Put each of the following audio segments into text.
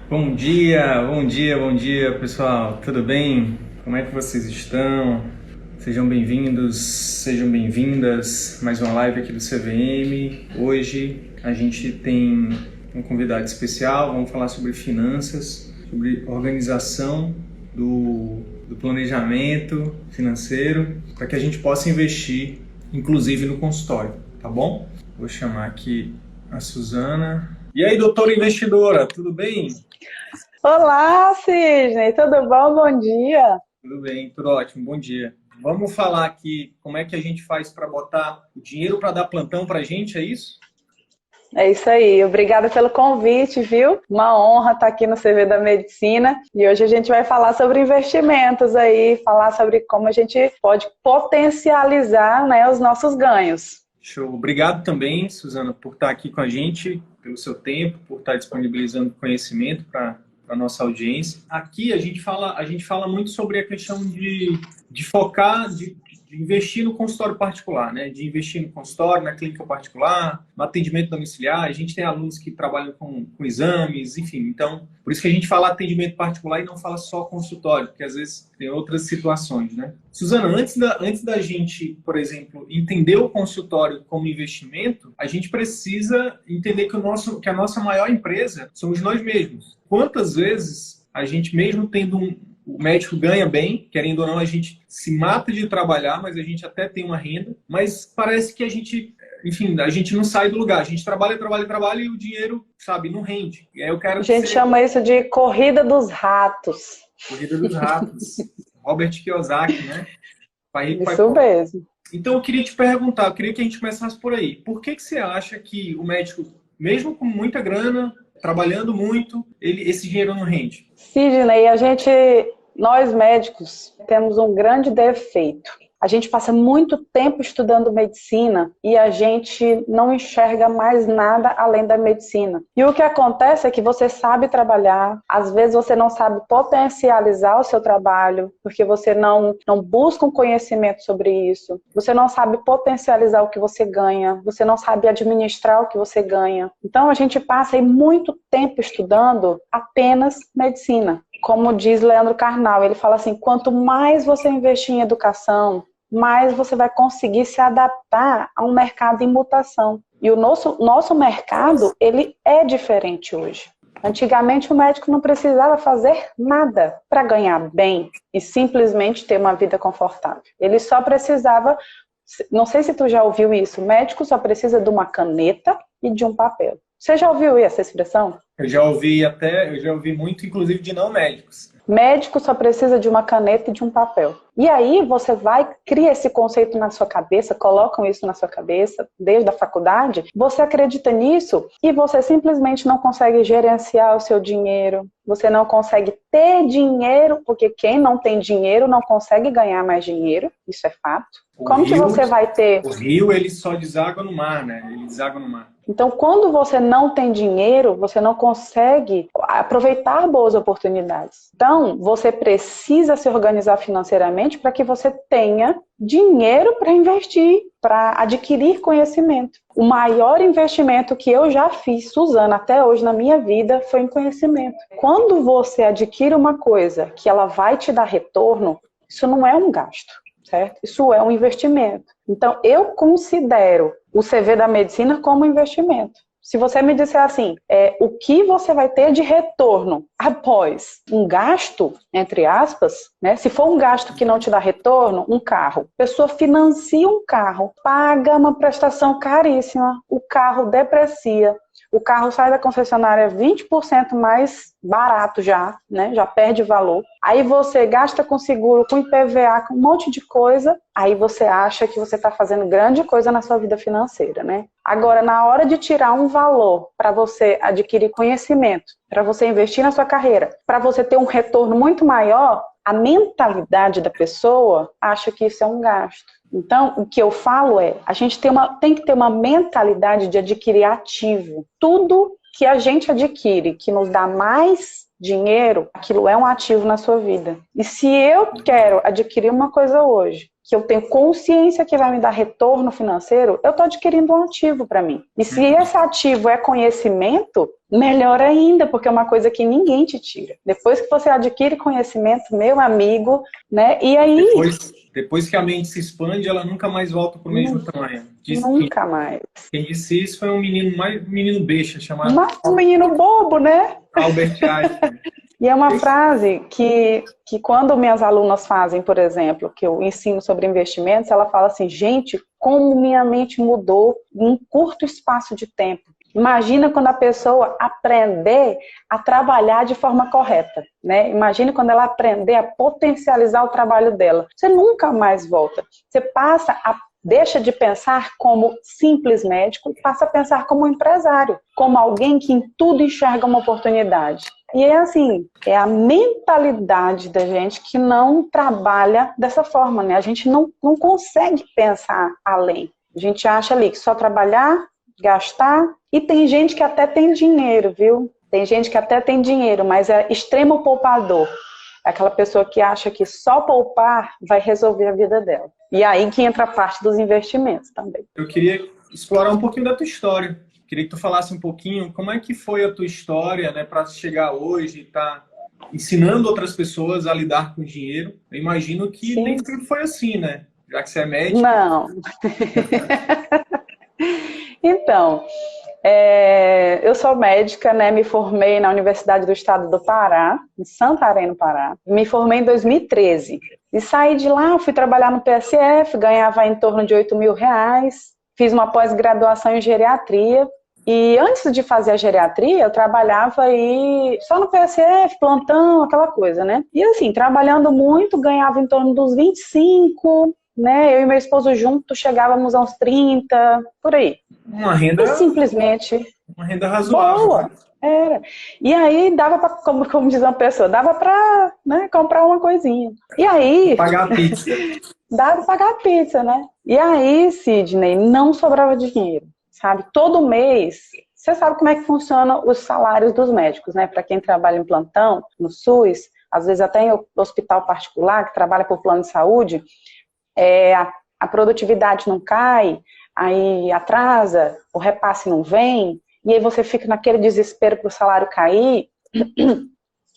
Bom dia, bom dia, pessoal. Tudo bem? Como é que vocês estão? Sejam bem-vindos, sejam bem-vindas. Mais uma live aqui do CVM. Hoje a gente tem um convidado especial. Vamos falar sobre finanças, sobre organização do planejamento financeiro, para que a gente possa investir, inclusive no consultório, tá bom? Vou chamar aqui a Suzana. E aí, doutora investidora, tudo bem? Olá, Sidney, tudo bom? Bom dia. Tudo bem, tudo ótimo, bom dia. Vamos falar aqui como é que a gente faz para botar o dinheiro para dar plantão para a gente, é isso? É isso aí, obrigada pelo convite, viu? Uma honra estar aqui no CV da Medicina e hoje a gente vai falar sobre investimentos aí, falar sobre como a gente pode potencializar, né, os nossos ganhos. Show. Obrigado também, Suzana, por estar aqui com a gente, pelo seu tempo, por estar disponibilizando conhecimento para a nossa audiência. Aqui a gente fala muito sobre a questão de focar, de investir no consultório particular, né? De investir no consultório, na clínica particular, no atendimento domiciliar. A gente tem alunos que trabalham com exames, enfim. Então, por isso que a gente fala atendimento particular e não fala só consultório, porque às vezes tem outras situações, né? Suzana, antes da gente, por exemplo, entender o consultório como investimento, a gente precisa entender que a nossa maior empresa somos nós mesmos. Quantas vezes a gente, mesmo tendo o médico ganha bem, querendo ou não, a gente se mata de trabalhar, mas a gente até tem uma renda, mas parece que a gente, enfim, a gente não sai do lugar. A gente trabalha, trabalha, trabalha e o dinheiro, sabe, não rende. E aí eu quero A que gente você... chama isso de corrida dos ratos. Corrida dos Ratos, Robert Kiyosaki, né? Pai rico, pai Isso pobre. mesmo. Então eu queria te perguntar, eu queria que a gente começasse por aí. Por que você acha que o médico, mesmo com muita grana, trabalhando muito, esse dinheiro não rende? Sidney, nós médicos, temos um grande defeito. A gente passa muito tempo estudando medicina e a gente não enxerga mais nada além da medicina. E o que acontece é que você sabe trabalhar, às vezes você não sabe potencializar o seu trabalho, porque você não busca um conhecimento sobre isso, você não sabe potencializar o que você ganha, você não sabe administrar o que você ganha. Então a gente passa aí muito tempo estudando apenas medicina. Como diz Leandro Carnal, ele fala assim, quanto mais você investir em educação, mais você vai conseguir se adaptar a um mercado em mutação. E o nosso mercado, ele é diferente hoje. Antigamente o médico não precisava fazer nada para ganhar bem e simplesmente ter uma vida confortável. Ele só precisava, não sei se tu já ouviu isso, o médico só precisa de uma caneta e de um papel. Você já ouviu essa expressão? Eu já ouvi muito, inclusive, de não médicos. Médico só precisa de uma caneta e de um papel. E aí você cria esse conceito na sua cabeça, colocam isso na sua cabeça desde a faculdade, você acredita nisso e você simplesmente não consegue gerenciar o seu dinheiro, você não consegue ter dinheiro, porque quem não tem dinheiro não consegue ganhar mais dinheiro, isso é fato. O Como que rio, você vai ter... o rio, ele só deságua no mar, né? Ele deságua no mar. Então, quando você não tem dinheiro, você não consegue aproveitar boas oportunidades. Então, você precisa se organizar financeiramente para que você tenha dinheiro para investir, para adquirir conhecimento. O maior investimento que eu já fiz, Suzana, até hoje na minha vida, foi em conhecimento. Quando você adquire uma coisa que ela vai te dar retorno, isso não é um gasto, certo? Isso é um investimento. Então, eu considero o CV da medicina como investimento. Se você me disser assim, o que você vai ter de retorno após um gasto, entre aspas, né? Se for um gasto que não te dá retorno, um carro. A pessoa financia um carro, paga uma prestação caríssima, o carro deprecia, o carro sai da concessionária 20% mais barato já, né? Já perde valor. Aí você gasta com seguro, com IPVA, com um monte de coisa, aí você acha que você está fazendo grande coisa na sua vida financeira, né? Agora, na hora de tirar um valor para você adquirir conhecimento, para você investir na sua carreira, para você ter um retorno muito maior, a mentalidade da pessoa acha que isso é um gasto. Então, o que eu falo a gente tem que ter uma mentalidade de adquirir ativo. Tudo que a gente adquire, que nos dá mais dinheiro, aquilo é um ativo na sua vida. E se eu quero adquirir uma coisa hoje, que eu tenho consciência que vai me dar retorno financeiro, eu estou adquirindo um ativo para mim. E se esse ativo é conhecimento, melhor ainda, porque é uma coisa que ninguém te tira. Depois que você adquire conhecimento, meu amigo, né? E aí... Depois que a mente se expande, ela nunca mais volta para o mesmo tamanho. Nunca mais. Quem disse isso foi um menino besta chamado... Um menino bobo, né? Albert Einstein. E é uma frase que quando minhas alunas fazem, por exemplo, que eu ensino sobre investimentos, ela fala assim, gente, como minha mente mudou em um curto espaço de tempo. Imagina quando a pessoa aprender a trabalhar de forma correta, né? Imagina quando ela aprender a potencializar o trabalho dela. Você nunca mais volta. Você deixa de pensar como simples médico e passa a pensar como empresário, como alguém que em tudo enxerga uma oportunidade. E é assim, é a mentalidade da gente que não trabalha dessa forma, né? A gente não consegue pensar além. A gente acha ali que só trabalhar, gastar, e tem gente que até tem dinheiro, viu? Tem gente que até tem dinheiro, mas é extremo poupador. É aquela pessoa que acha que só poupar vai resolver a vida dela. E aí que entra a parte dos investimentos também. Eu queria explorar um pouquinho da tua história. Queria que tu falasse um pouquinho como é que foi a tua história, né, para chegar hoje e estar ensinando outras pessoas a lidar com dinheiro. Eu imagino que Sim. nem sempre foi assim, né? Já que você é médico. Não. Então, eu sou médica, né? Me formei na Universidade do Estado do Pará, em Santarém, no Pará. Me formei em 2013. E saí de lá, fui trabalhar no PSF, ganhava em torno de R$8.000. Fiz uma pós-graduação em geriatria. E antes de fazer a geriatria, eu trabalhava aí só no PSF, plantão, aquela coisa, né? E assim, trabalhando muito, ganhava em torno dos 25, né? Eu e meu esposo juntos chegávamos a uns 30, por aí. Uma renda... E simplesmente... Uma renda razoável. Boa, era. E aí dava para, como diz uma pessoa, dava para, né, comprar uma coisinha. E aí... Pagar a pizza. Dava para pagar a pizza, né? E aí, Sidney, não sobrava dinheiro, sabe? Todo mês, você sabe como é que funcionam os salários dos médicos, né? Para quem trabalha em plantão, no SUS, às vezes até em hospital particular, que trabalha por plano de saúde, a produtividade não cai, aí atrasa, o repasse não vem, e aí você fica naquele desespero para o salário cair,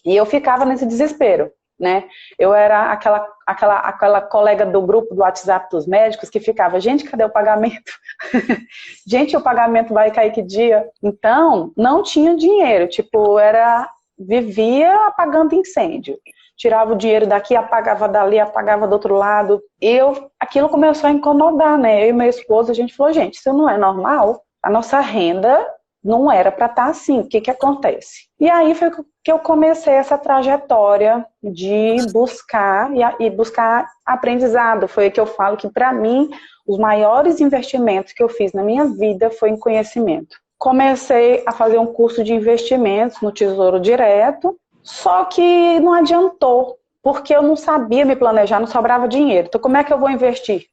e eu ficava nesse desespero, né? Eu era aquela colega do grupo do WhatsApp dos médicos que ficava, gente, cadê o pagamento? Gente, o pagamento vai cair que dia? Então, não tinha dinheiro, tipo, vivia apagando incêndio. Tirava o dinheiro daqui, apagava dali, apagava do outro lado. Aquilo começou a incomodar, né? Eu e meu esposo, a gente falou, gente, isso não é normal. A nossa renda não era para estar assim. O que que acontece? E aí foi que eu comecei essa trajetória de buscar e buscar aprendizado. Foi que eu falo que, para mim, os maiores investimentos que eu fiz na minha vida foi em conhecimento. Comecei a fazer um curso de investimentos no Tesouro Direto, só que não adiantou, porque eu não sabia me planejar, não sobrava dinheiro. Então, como é que eu vou investir?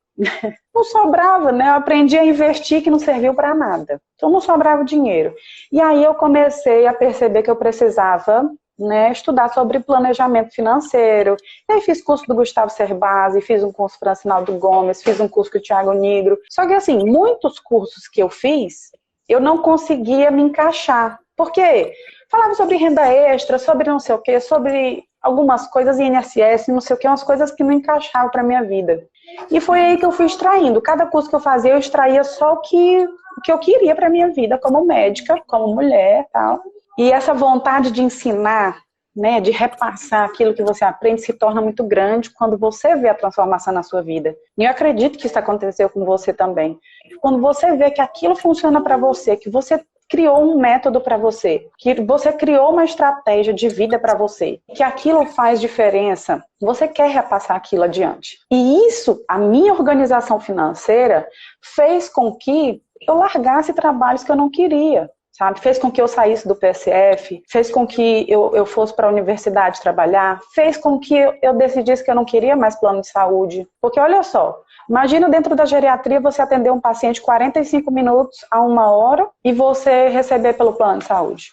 Não sobrava, né? Eu aprendi a investir que não serviu para nada. Então, não sobrava dinheiro. E aí eu comecei a perceber que eu precisava, né, estudar sobre planejamento financeiro. E aí fiz curso do Gustavo Cerbasi, fiz um curso com o Francinaldo Gomes, fiz um curso com o Thiago Nigro. Só que, assim, muitos cursos que eu fiz, eu não conseguia me encaixar. Por quê? Falava sobre renda extra, sobre não sei o quê, sobre algumas coisas, INSS, não sei o quê, umas coisas que não encaixavam para minha vida. E foi aí que eu fui extraindo. Cada curso que eu fazia, eu extraía só o que eu queria para minha vida, como médica, como mulher, tal. E essa vontade de ensinar, né, de repassar aquilo que você aprende, se torna muito grande quando você vê a transformação na sua vida. E eu acredito que isso aconteceu com você também. Quando você vê que aquilo funciona para você, que você criou um método para você, que você criou uma estratégia de vida para você, que aquilo faz diferença, você quer repassar aquilo adiante. E isso, a minha organização financeira, fez com que eu largasse trabalhos que eu não queria, sabe? Fez com que eu saísse do PSF, fez com que eu fosse para a universidade trabalhar, fez com que eu decidisse que eu não queria mais plano de saúde. Porque olha só, imagina dentro da geriatria você atender um paciente 45 minutos a 1 hora e você receber pelo plano de saúde.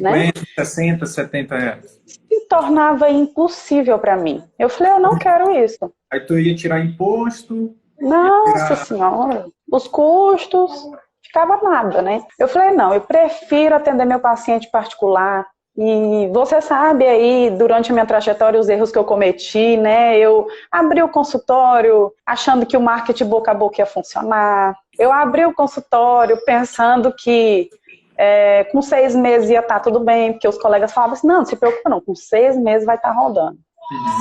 né? 50, 60, 70 reais. Se tornava impossível para mim. Eu falei, eu não quero isso. Aí tu ia tirar imposto, ia Nossa tirar... Senhora, os custos, ficava nada, né? Eu falei, não, eu prefiro atender meu paciente particular. E você sabe aí, durante a minha trajetória, os erros que eu cometi, né? Eu abri o consultório achando que o marketing boca a boca ia funcionar. Eu abri o consultório pensando que com 6 meses ia estar tudo bem, porque os colegas falavam assim, não se preocupa não, com 6 meses vai estar rodando.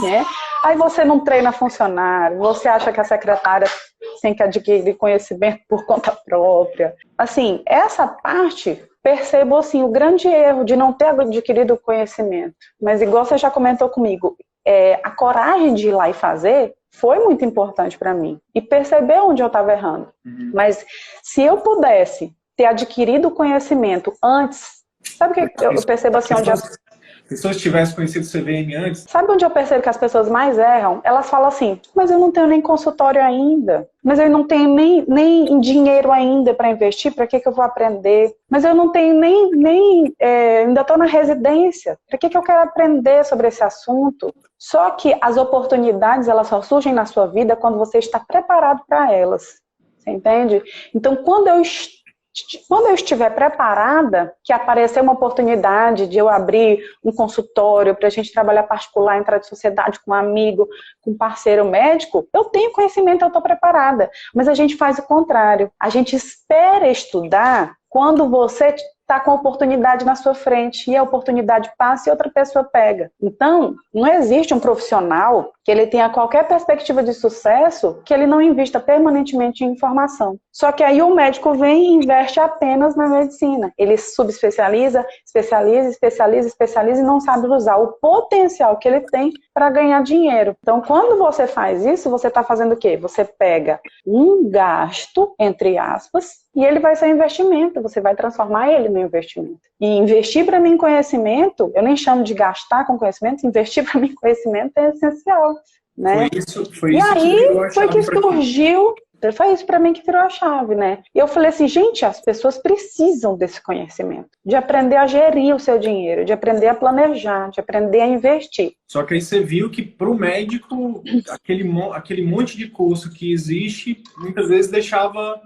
Né? Aí você não treina funcionário, você acha que a secretária tem que adquirir conhecimento por conta própria. Assim, essa parte, percebo assim, o grande erro de não ter adquirido conhecimento. Mas igual você já comentou comigo, a coragem de ir lá e fazer foi muito importante para mim. E perceber onde eu estava errando. Mas se eu pudesse ter adquirido conhecimento antes, sabe o que eu percebo assim, onde se as pessoas tivessem conhecido o CVM antes... Sabe onde eu percebo que as pessoas mais erram? Elas falam assim, mas eu não tenho nem consultório ainda, mas eu não tenho nem dinheiro ainda para investir, para que eu vou aprender? Mas eu não tenho ainda estou na residência, para que eu quero aprender sobre esse assunto? Só que as oportunidades, elas só surgem na sua vida quando você está preparado para elas, você entende? Então, quando eu estiver preparada, que aparecer uma oportunidade de eu abrir um consultório para a gente trabalhar particular, entrar de sociedade com um amigo, com um parceiro médico, eu tenho conhecimento, eu estou preparada. Mas a gente faz o contrário. A gente espera estudar quando você está com a oportunidade na sua frente e a oportunidade passa e outra pessoa pega. Então, não existe um profissional que ele tenha qualquer perspectiva de sucesso que ele não invista permanentemente em informação. Só que aí o médico vem e investe apenas na medicina. Ele subespecializa, especializa e não sabe usar o potencial que ele tem para ganhar dinheiro. Então, quando você faz isso, você está fazendo o quê? Você pega um gasto, entre aspas, e ele vai ser investimento, você vai transformar ele no investimento. E investir para mim em conhecimento, eu nem chamo de gastar com conhecimento, investir para mim em conhecimento é essencial, né? Foi e isso aí foi que surgiu, foi isso para mim que virou a chave, né? E eu falei assim, gente, as pessoas precisam desse conhecimento, de aprender a gerir o seu dinheiro, de aprender a planejar, de aprender a investir. Só que aí você viu que para o médico, aquele monte de curso que existe, muitas vezes deixava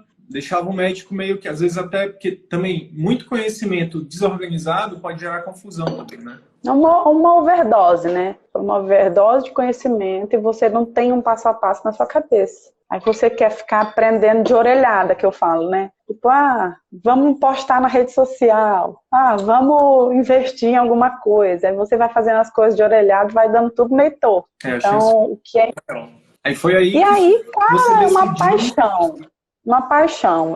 o médico meio que, às vezes até, porque também muito conhecimento desorganizado pode gerar confusão também, né? Uma overdose, né? Uma overdose de conhecimento e você não tem um passo a passo na sua cabeça. Aí você quer ficar aprendendo de orelhada, que eu falo, né? Tipo, vamos postar na rede social. Vamos investir em alguma coisa. Aí você vai fazendo as coisas de orelhada e vai dando tudo meio torto. Então, o que é... Aí foi aí e aí, cara, é uma paixão. Uma paixão.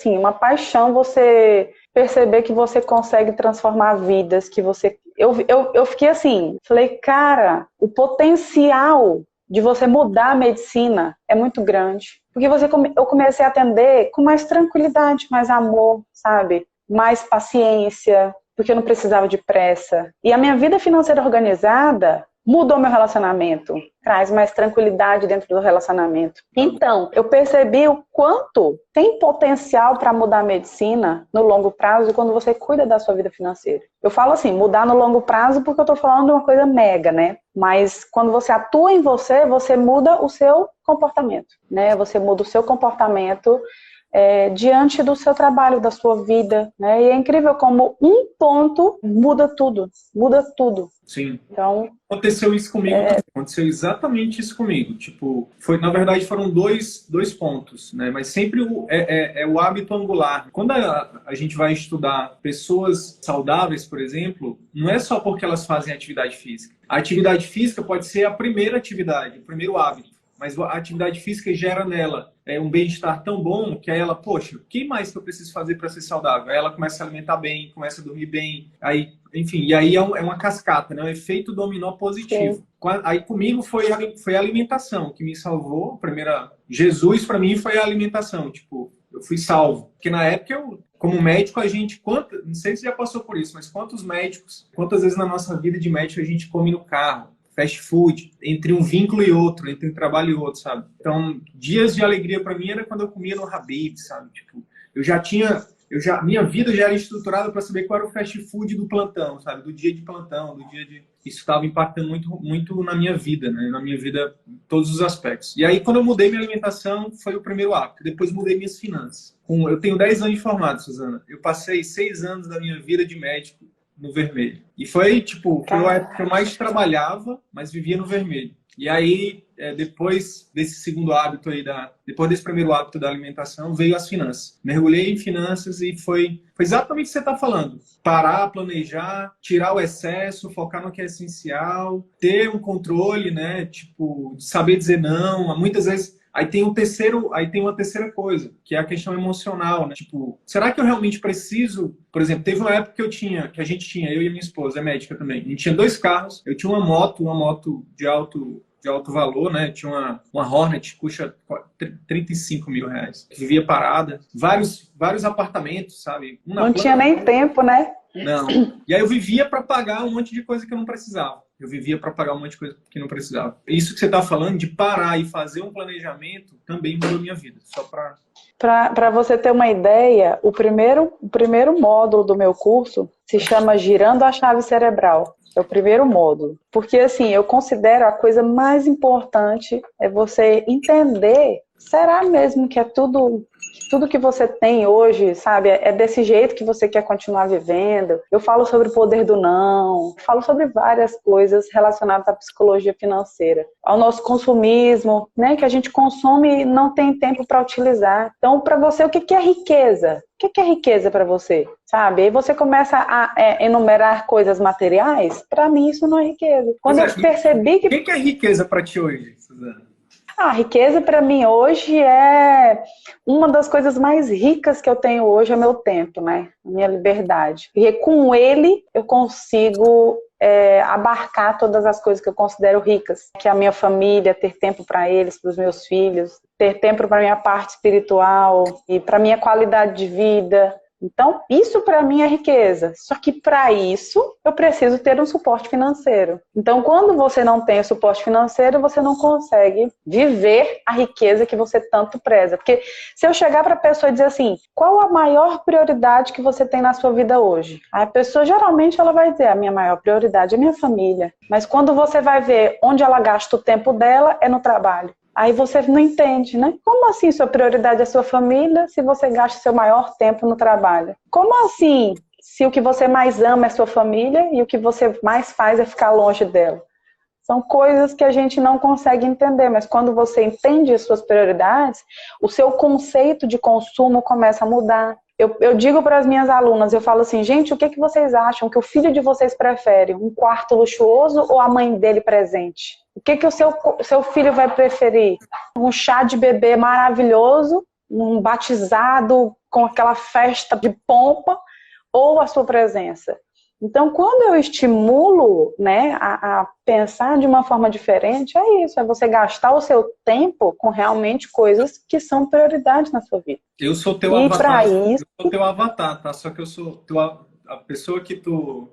Uma paixão você perceber que você consegue transformar vidas, que você... Eu fiquei assim, falei, cara, o potencial de você mudar a medicina é muito grande. Porque eu comecei a atender com mais tranquilidade, mais amor, sabe? Mais paciência, porque eu não precisava de pressa. E a minha vida financeira organizada mudou meu relacionamento, traz mais tranquilidade dentro do relacionamento. Então, eu percebi o quanto tem potencial para mudar a medicina no longo prazo quando você cuida da sua vida financeira. Eu falo assim, mudar no longo prazo porque eu estou falando de uma coisa mega, né? Mas quando você atua em você, você muda o seu comportamento, né? Você muda o seu comportamento diante do seu trabalho, da sua vida, né? E é incrível como um ponto muda tudo. Sim. Então, aconteceu isso comigo, aconteceu exatamente isso comigo. Tipo, na verdade foram dois pontos, né? Mas sempre é o hábito angular. Quando a gente vai estudar pessoas saudáveis, por exemplo, não é só porque elas fazem atividade física. A atividade física pode ser a primeira atividade, o primeiro hábito. Mas a atividade física gera nela um bem-estar tão bom que aí ela, poxa, o que mais que eu preciso fazer para ser saudável? Aí ela começa a alimentar bem, começa a dormir bem, aí, enfim, e aí é uma cascata, né? Um efeito dominó positivo. Sim. Aí comigo foi a alimentação que me salvou. Jesus para mim foi a alimentação, tipo, eu fui salvo. Porque na época como médico, não sei se já passou por isso, mas quantas vezes na nossa vida de médico a gente come no carro? Fast food, entre um vínculo e outro, entre um trabalho e outro, sabe? Então, dias de alegria para mim era quando eu comia no Habib, sabe? Tipo, eu já tinha minha vida já era estruturada para saber qual era o fast food do plantão, sabe? Do dia de plantão, do dia de... Isso estava impactando muito, muito na minha vida, né? Na minha vida, em todos os aspectos. E aí, quando eu mudei minha alimentação, foi o primeiro hábito. Depois mudei minhas finanças. Eu tenho 10 anos de formado, Suzana. Eu passei 6 anos da minha vida de médico no vermelho. E foi, tipo, foi a época que eu mais trabalhava, mas vivia no vermelho. E aí, depois desse segundo hábito aí, depois desse primeiro hábito da alimentação, veio as finanças. Mergulhei em finanças e foi exatamente o que você está falando. Parar, planejar, tirar o excesso, focar no que é essencial, ter um controle, né? Tipo, saber dizer não. Muitas vezes... Aí tem uma terceira coisa, que é a questão emocional, né? Tipo, será que eu realmente preciso? Por exemplo, teve uma época que a gente tinha, eu e minha esposa, é médica também. A gente tinha 2 carros, eu tinha uma moto de alto valor, né? Tinha uma Hornet, custa 35 mil reais. Vivia parada. Vários apartamentos, sabe? Não tinha nem tempo, né? Não. E aí eu vivia para pagar um monte de coisa que eu não precisava. Eu vivia para pagar um monte de coisa que não precisava. Isso que você está falando, de parar e fazer um planejamento, também mudou minha vida. Só para você ter uma ideia, o primeiro módulo do meu curso se chama Girando a Chave Cerebral. É o primeiro módulo. Porque, assim, eu considero a coisa mais importante é você entender, será mesmo que é tudo que você tem hoje, sabe, é desse jeito que você quer continuar vivendo? Eu falo sobre o poder do não, falo sobre várias coisas relacionadas à psicologia financeira, ao nosso consumismo, né, que a gente consome e não tem tempo para utilizar. Então, para você, o que é riqueza? O que é riqueza para você? Sabe? Aí você começa a enumerar coisas materiais, para mim isso não é riqueza. Quando eu percebi que... O que é riqueza para ti hoje, Suzana? A riqueza para mim hoje é uma das coisas mais ricas que eu tenho hoje é meu tempo, né? A minha liberdade. E com ele eu consigo abarcar todas as coisas que eu considero ricas. Que é a minha família, ter tempo para eles, para os meus filhos, ter tempo para minha parte espiritual e para minha qualidade de vida. Então, isso para mim é riqueza. Só que para isso, eu preciso ter um suporte financeiro. Então, quando você não tem o suporte financeiro, você não consegue viver a riqueza que você tanto preza. Porque se eu chegar para a pessoa e dizer assim, qual a maior prioridade que você tem na sua vida hoje? A pessoa, geralmente, ela vai dizer, a minha maior prioridade é minha família. Mas quando você vai ver onde ela gasta o tempo dela, é no trabalho. Aí você não entende, né? Como assim sua prioridade é sua família se você gasta seu maior tempo no trabalho? Como assim se o que você mais ama é sua família e o que você mais faz é ficar longe dela? São coisas que a gente não consegue entender, mas quando você entende as suas prioridades, o seu conceito de consumo começa a mudar. Eu digo para as minhas alunas, eu falo assim, gente, o que vocês acham que o filho de vocês prefere? Um quarto luxuoso ou a mãe dele presente? O que o seu filho vai preferir? Um chá de bebê maravilhoso, um batizado com aquela festa de pompa ou a sua presença? Então, quando eu estimulo, né, a pensar de uma forma diferente, é isso, é você gastar o seu tempo com realmente coisas que são prioridades na sua vida. Eu sou teu avatar, eu sou teu avatar, tá? Só que eu sou a pessoa que tu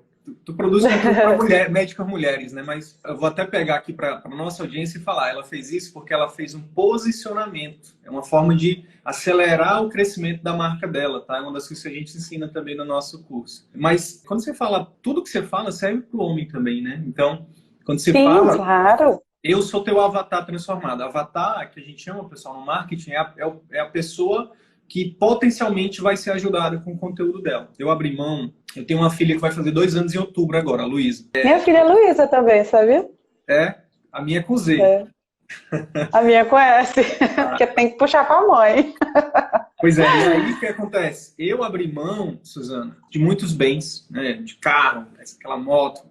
produz conteúdo para médicas mulheres, né? Mas eu vou até pegar aqui para a nossa audiência e falar, ela fez isso porque ela fez um posicionamento. É uma forma de acelerar o crescimento da marca dela, tá? É uma das coisas que a gente ensina também no nosso curso. Mas quando você fala, tudo que você fala serve para o homem também, né? Então, quando você fala... Claro. Eu sou teu avatar transformado. Avatar, que a gente chama, pessoal, no marketing, é a pessoa que potencialmente vai ser ajudada com o conteúdo dela. Eu abri mão, eu tenho uma filha que vai fazer 2 anos em outubro agora, a Luísa. Minha filha é Luísa também, sabia? A minha é com Z. A minha conhece, porque tem que puxar com a mãe. Pois é, e aí o que acontece? Eu abri mão, Suzana, de muitos bens, né? De carro, aquela moto,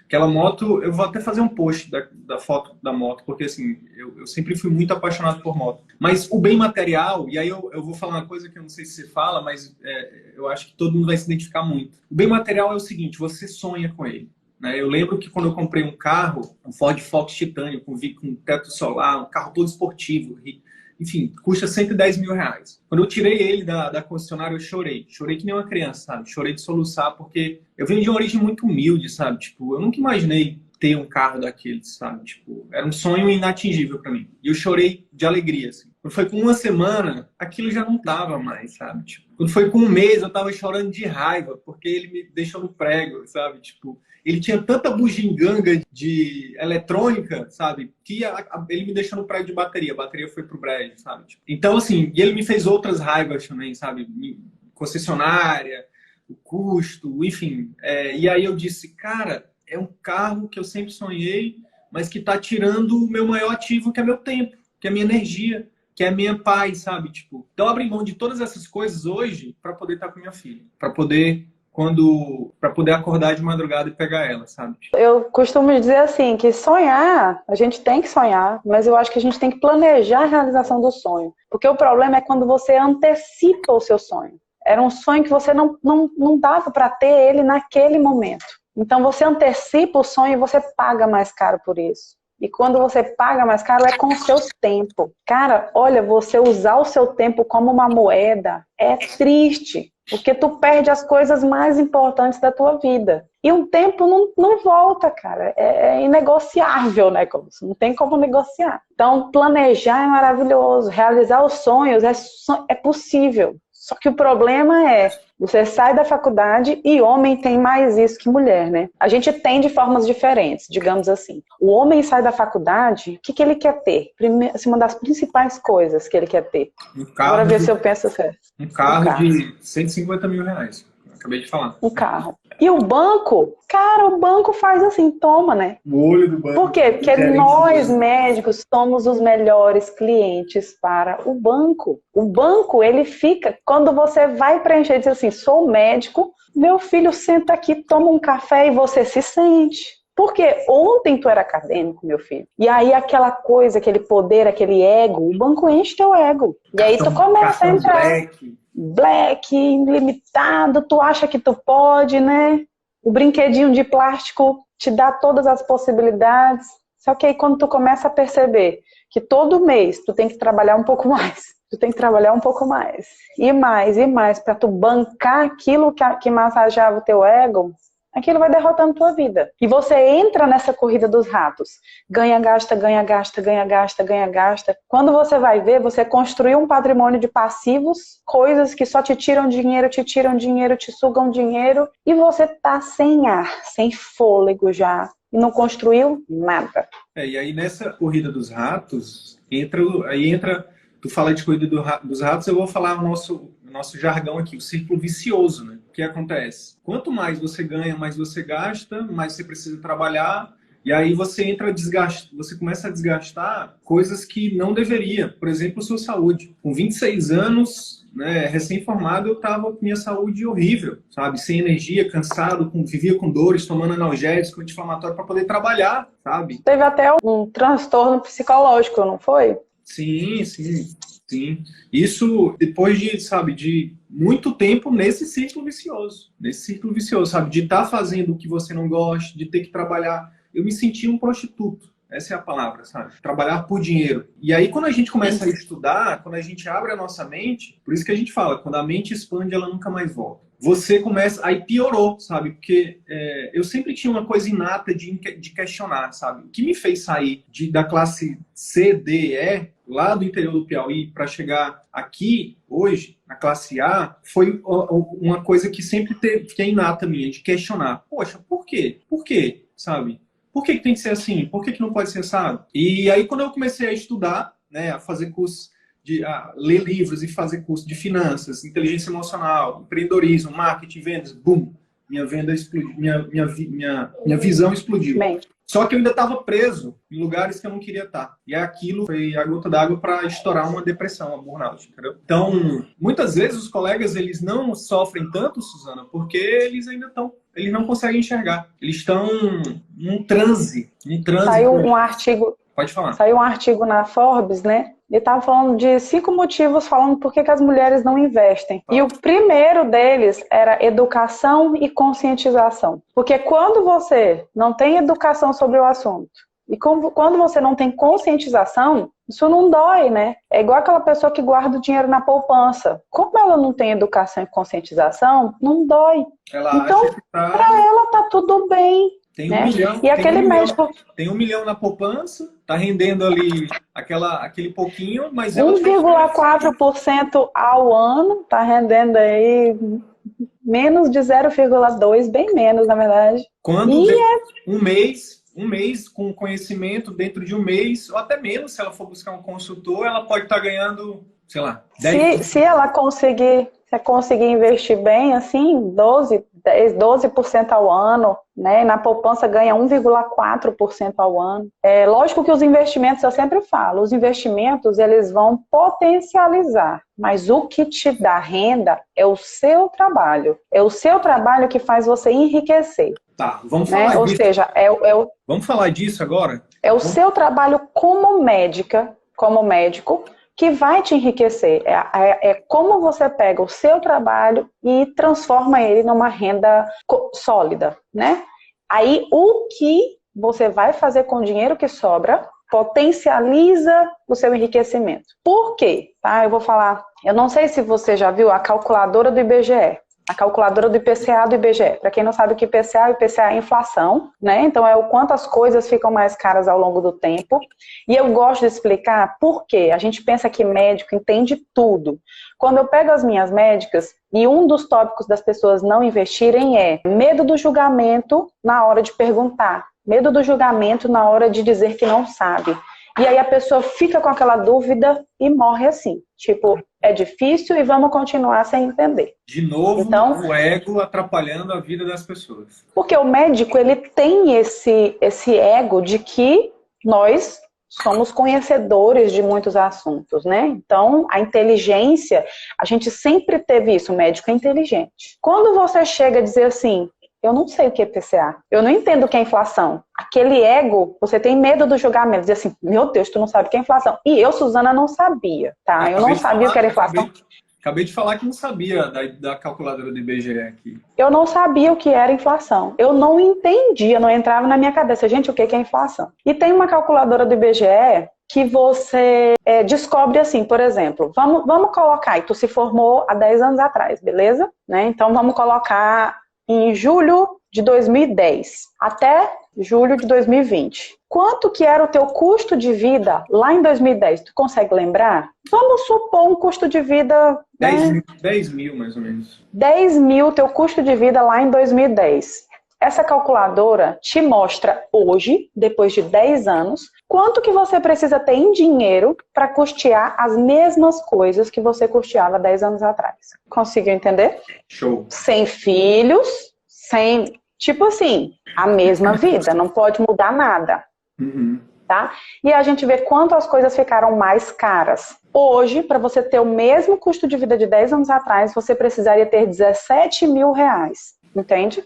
aquela moto, eu vou até fazer um post da foto da moto, porque assim, eu sempre fui muito apaixonado por moto. Mas o bem material, e aí eu vou falar uma coisa que eu não sei se você fala, mas eu acho que todo mundo vai se identificar muito. O bem material é o seguinte, você sonha com ele. Né? Eu lembro que quando eu comprei um carro, um Ford Focus Titânio, com teto solar, um carro todo esportivo, enfim, custa 110 mil reais. Quando eu tirei ele da concessionária, eu chorei. Chorei que nem uma criança, sabe? Chorei de soluçar, porque eu venho de uma origem muito humilde, sabe? Tipo, eu nunca imaginei ter um carro daqueles, sabe? Tipo, era um sonho inatingível para mim. E eu chorei de alegria, assim. Quando foi com uma semana, aquilo já não tava mais, sabe? Tipo, quando foi com um mês, eu tava chorando de raiva, porque ele me deixou no prego, sabe? Tipo, ele tinha tanta bugiganga de eletrônica, sabe? Que ele me deixou no prego de bateria. A bateria foi pro brejo, sabe? Tipo, então, assim, e ele me fez outras raivas também, sabe? Concessionária, o custo, enfim. E aí eu disse, cara, é um carro que eu sempre sonhei, mas que tá tirando o meu maior ativo, que é meu tempo, que é a minha energia, que é a minha paz, sabe? Tipo, então eu abri mão de todas essas coisas hoje para poder estar com minha filha, para poder acordar de madrugada e pegar ela, sabe? Eu costumo dizer assim, que sonhar, a gente tem que sonhar, mas eu acho que a gente tem que planejar a realização do sonho. Porque o problema é quando você antecipa o seu sonho. Era um sonho que você não dava para ter ele naquele momento. Então você antecipa o sonho e você paga mais caro por isso. E quando você paga mais caro é com o seu tempo. Cara, olha, você usar o seu tempo como uma moeda é triste. Porque tu perde as coisas mais importantes da tua vida. E um tempo não volta, cara. É inegociável, né? Não tem como negociar. Então, planejar é maravilhoso. Realizar os sonhos é possível. Só que o problema é, você sai da faculdade e homem tem mais isso que mulher, né? A gente tem de formas diferentes, digamos assim. O homem sai da faculdade, o que ele quer ter? Primeiro, assim, uma das principais coisas que ele quer ter. Agora ver se eu penso certo. Um carro de 150 mil reais. Acabei de falar. Um carro. E o banco, cara, o banco faz assim, toma, né? O olho do banco. Por quê? Porque nós, médicos, somos os melhores clientes para o banco. O banco, ele fica, quando você vai preencher, diz assim, sou médico, meu filho senta aqui, toma um café e você se sente. Porque ontem tu era acadêmico, meu filho. E aí aquela coisa, aquele poder, aquele ego, o banco enche teu ego. E aí tu começa a entrar. Black, ilimitado, tu acha que tu pode, né? O brinquedinho de plástico te dá todas as possibilidades. Só que aí quando tu começa a perceber que todo mês tu tem que trabalhar um pouco mais, tu tem que trabalhar um pouco mais, e mais, para tu bancar aquilo que massageava o teu ego, aquilo vai derrotando tua vida. E você entra nessa corrida dos ratos. Ganha, gasta, ganha, gasta, ganha, gasta, ganha, gasta. Quando você vai ver, você construiu um patrimônio de passivos, coisas que só te tiram dinheiro, te sugam dinheiro, e você tá sem ar, sem fôlego já. E não construiu nada. E aí nessa corrida dos ratos, entra tu fala de corrida dos ratos, eu vou falar o nosso jargão aqui, o círculo vicioso, né? O que acontece? Quanto mais você ganha, mais você gasta, mais você precisa trabalhar, e aí você você começa a desgastar coisas que não deveria. Por exemplo, sua saúde. Com 26 anos, né, recém-formado, eu tava com minha saúde horrível, sabe? Sem energia, cansado, vivia com dores, tomando analgésico, anti-inflamatório para poder trabalhar, sabe? Teve até um transtorno psicológico, não foi? Sim. Isso depois de muito tempo nesse círculo vicioso, sabe? De estar fazendo o que você não gosta, de ter que trabalhar. Eu me sentia um prostituto, essa é a palavra, sabe? Trabalhar por dinheiro. E aí quando a gente começa a estudar, quando a gente abre a nossa mente, por isso que a gente fala, quando a mente expande, ela nunca mais volta. Você começa, aí piorou, sabe? Porque eu sempre tinha uma coisa inata de questionar, sabe? O que me fez sair da classe C, D, E, lá do interior do Piauí, para chegar aqui, hoje, na classe A, foi uma coisa que sempre que é inata minha, de questionar. Poxa, por quê? Por quê? Sabe? Por que tem que ser assim? Por que não pode ser assado? E aí, quando eu comecei a estudar, né, a fazer cursos, ler livros e fazer curso de finanças, inteligência emocional, empreendedorismo, marketing, vendas, boom, minha venda explodiu, minha visão explodiu. Bem. Só que eu ainda estava preso em lugares que eu não queria estar. E aquilo foi a gota d'água para estourar uma depressão, uma burnout, entendeu? Então, muitas vezes os colegas, eles não sofrem tanto, Suzana, porque eles não conseguem enxergar. Eles estão num transe. Saiu um artigo. Pode falar. Saiu um artigo na Forbes, né? Ele estava falando de 5 motivos falando por que as mulheres não investem. E o primeiro deles era educação e conscientização. Porque quando você não tem educação sobre o assunto, e quando você não tem conscientização, isso não dói, né? É igual aquela pessoa que guarda o dinheiro na poupança. Como ela não tem educação e conscientização, não dói. Então, para ela tá tudo bem. Tem um né? milhão, E aquele médico, tem 1 milhão na poupança, tá rendendo ali aquele pouquinho, mas ela está esperando sair. 1,4% ao ano, tá rendendo aí menos de 0,2, bem menos, na verdade. Quando E um mês com conhecimento, dentro de um mês, ou até menos, se ela for buscar um consultor, ela pode estar ganhando, sei lá, se 10%. ela conseguir investir bem, assim, 12% ao ano, né? E na poupança ganha 1,4% ao ano. É lógico que os investimentos, eu sempre falo, os investimentos eles vão potencializar, mas o que te dá renda é o seu trabalho. É o seu trabalho que faz você enriquecer. Tá, vamos Né? falar Ou disso. seja, Vamos falar disso agora? é o seu trabalho como médica, como médico, que vai te enriquecer. É como você pega o seu trabalho e transforma ele numa renda sólida, né? Aí, o que você vai fazer com o dinheiro que sobra potencializa o seu enriquecimento. Por quê? Tá? Eu vou falar, eu não sei se você já viu a calculadora do IBGE. A calculadora do IPCA do IBGE. Para quem não sabe o que IPCA, o IPCA é inflação, né? Então é o quanto as coisas ficam mais caras ao longo do tempo. E eu gosto de explicar por quê. A gente pensa que médico entende tudo. Quando eu pego as minhas médicas, e um dos tópicos das pessoas não investirem é medo do julgamento na hora de perguntar, medo do julgamento na hora de dizer que não sabe. E aí a pessoa fica com aquela dúvida e morre assim. Tipo, é difícil e vamos continuar sem entender. De novo, Então, o ego atrapalhando a vida das pessoas. porque o médico, ele tem esse ego de que nós somos conhecedores de muitos assuntos, né? Então, a inteligência, a gente sempre teve isso, o médico é inteligente. Quando você chega a dizer assim, eu não sei o que é PCA, eu não entendo o que é inflação. Aquele ego, você tem medo do julgamento, dizer assim, meu Deus, tu não sabe o que é inflação. E eu, Suzana, não sabia, tá? Eu não sabia o que era inflação. Acabei de falar que não sabia da calculadora do IBGE aqui. Eu não sabia o que era inflação. Eu não entendia, não entrava na minha cabeça. Gente, o que é inflação? E tem uma calculadora do IBGE que você descobre assim, por exemplo, vamos colocar, e tu se formou há 10 anos atrás, beleza? Né? Então vamos colocar em julho de 2010 até julho de 2020. Quanto que era o teu custo de vida lá em 2010? Tu consegue lembrar? Vamos supor um custo de vida... 10 mil, mais ou menos. 10 mil, teu custo de vida lá em 2010. Essa calculadora te mostra hoje, depois de 10 anos, quanto que você precisa ter em dinheiro para custear as mesmas coisas que você custeava 10 anos atrás. Conseguiu entender? Show. Sem filhos, sem... Tipo assim, a mesma vida, não pode mudar nada. Uhum. Tá? E a gente vê quanto as coisas ficaram mais caras. Hoje, para você ter o mesmo custo de vida de 10 anos atrás, você precisaria ter 17 mil reais. Entende?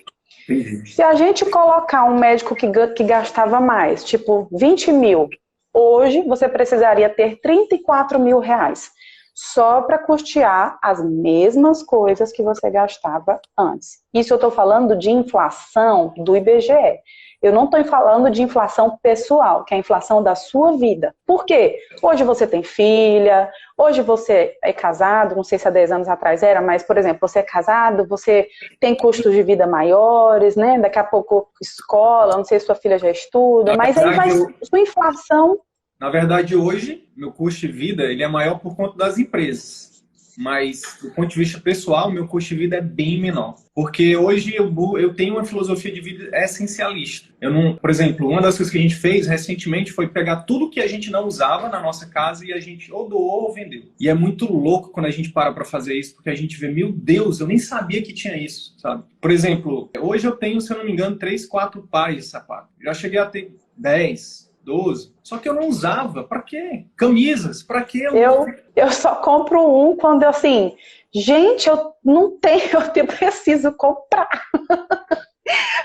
Entendi. Se a gente colocar um médico que gastava mais, tipo 20 mil, hoje você precisaria ter 34 mil reais. Só para custear as mesmas coisas que você gastava antes. Isso eu estou falando de inflação do IBGE. Eu não estou falando de inflação pessoal, que é a inflação da sua vida. Por quê? Hoje você tem filha, hoje você é casado, não sei se há 10 anos atrás era, mas, por exemplo, você é casado, você tem custos de vida maiores, né? Daqui a pouco escola, não sei se sua filha já estuda, mas aí vai sua inflação... Na verdade, hoje, meu custo de vida ele é maior por conta das empresas. Mas, do ponto de vista pessoal, meu custo de vida é bem menor. Porque hoje eu tenho uma filosofia de vida essencialista. Eu não, por exemplo, uma das coisas que a gente fez recentemente foi pegar tudo que a gente não usava na nossa casa e a gente ou doou ou vendeu. E é muito louco quando a gente para fazer isso, porque a gente vê, meu Deus, eu nem sabia que tinha isso, sabe? Por exemplo, hoje eu tenho, se eu não me engano, 3, 4 pares de sapato. Já cheguei a ter 10. 12. Só que eu não usava. Pra quê? Camisas. Pra quê? Eu só compro um quando eu, assim... Gente, eu não tenho, eu preciso comprar.